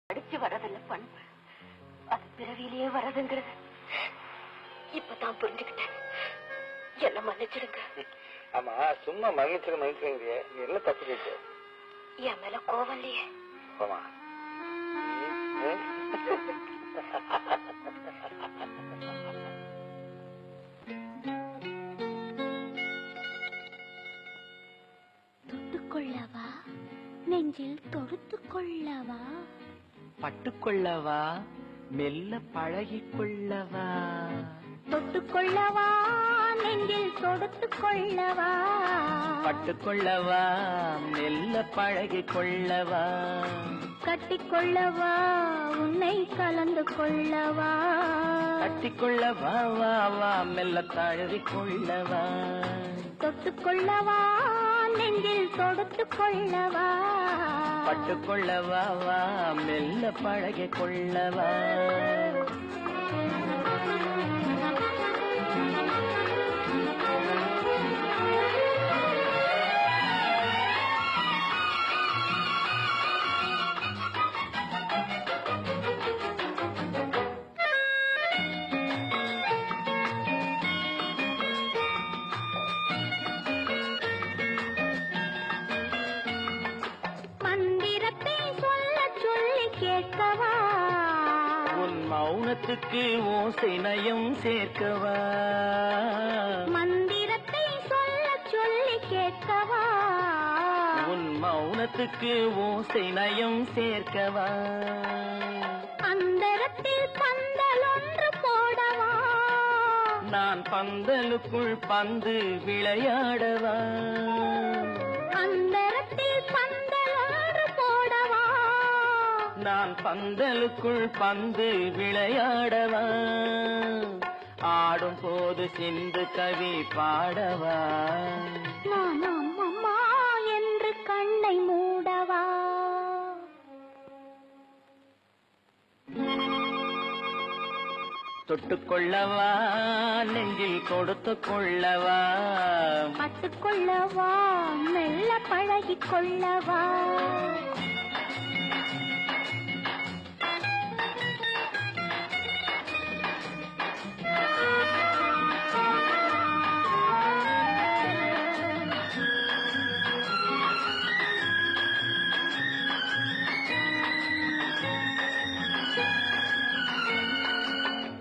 அடிச்சு வரதில்ல பண்பு, அது பிறவியிலேயே வரதுங்கிறது இப்பதான் புரிஞ்சுக்கிட்டேன். என்ன மன்னிச்சிடுங்க. ஆமா, சும்மா மன்னிச்சிருங்க. நீ என்ன தப்பு கேட்டு என் மேல கோவம் இல்லையே? தொட்டுக்கொள்ளவா, நெஞ்சில் தொடுத்துக் கொள்ளவா, பட்டுக்கொள்ளவா, மெல்ல பழகிக்கொள்ளவா, தொட்டுக்கொள்ளவா, நெஞ்சில் தொடுத்துக் கொள்ளவா, பட்டுக்கொள்ளவா, மெல்ல பழகிக்கொள்ளவா, கட்டிக்கொள்ளவா, உன்னை கலந்து கொள்ளவா, கட்டிக்கொள்ளவா, வா வா மெல்ல தழுவிக்கொள்ளவா, தொட்டுக்கொள்ளவா, நெஞ்சில் தொடுத்துக் கொள்ளவா, பட்டுக்கொள்ளவா, வா மெல்ல பழகிக்கொள்ளவா. உன் மௌனத்துக்கு ஓசை நயம் சேர்க்கவா, மந்திரத்தை சொல்ல சொல்லி கேட்கவா, உன் மௌனத்துக்கு ஓசை நயம் சேர்க்கவா, அந்தரத்தில் பந்தல் ஒன்று போடவா, நான் பந்தலுக்குள் பந்து விளையாடவா, அந்தரத்தில் பந்தல் ஒன்று போடவா, நான் பந்தலுக்குள் பந்து விளையாடவா, ஆடும் போது சிந்து கவி பாடவா, நான் அம்மா என்று கண்ணை மூடவா, தொட்டுக்கொள்ளவா, நெஞ்சில் கொடுத்துக் கொள்ளவா, பட்டுக்கொள்ளவா, மெல்ல பழகிக் கொள்ளவா,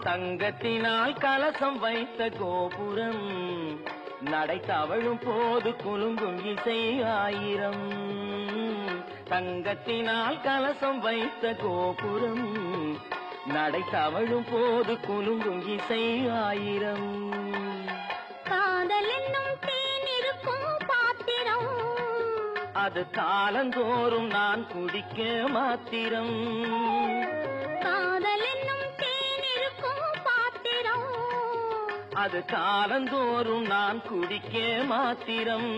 தங்கத்தினால் கலசம் வைத்த கோபுரம், நடை தவழும் போது குலுங்கும் இசை ஆயிரம், தங்கத்தினால் கலசம் வைத்த கோபுரம், நடை தவழும் போது குலுங்கும் இசை ஆயிரம், காதல் என்னும் தேனிருக்கும் பாத்திரம், அது காலந்தோறும் நான் குடிக்க மாத்திரம், காதல் என்னும் அது காலந்தோறும் நான் குடிக்க மாத்திரம்,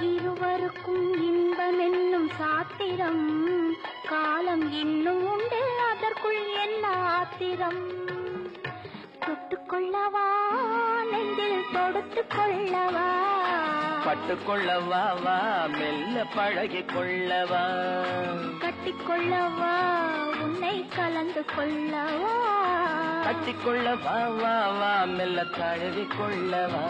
இருவருக்கும் இன்பம் என்னும் சாத்திரம், காலம் இன்னும் உண்டு அதற்குள் என்ன ஆத்திரம், தொட்டுக்கொள்ளவா, நெஞ்சில் தொடுத்துக் கொள்ளவா, பட்டுக்கொள்ளவா, வா மெல்ல பழகிக்கொள்ளவா, கட்டிக்கொள்ளவா, உன்னை கலந்து கொள்ளவா, கட்டிக்கொள்ளவா, வா வா மெல்ல தழுவிக்கொள்ளவா.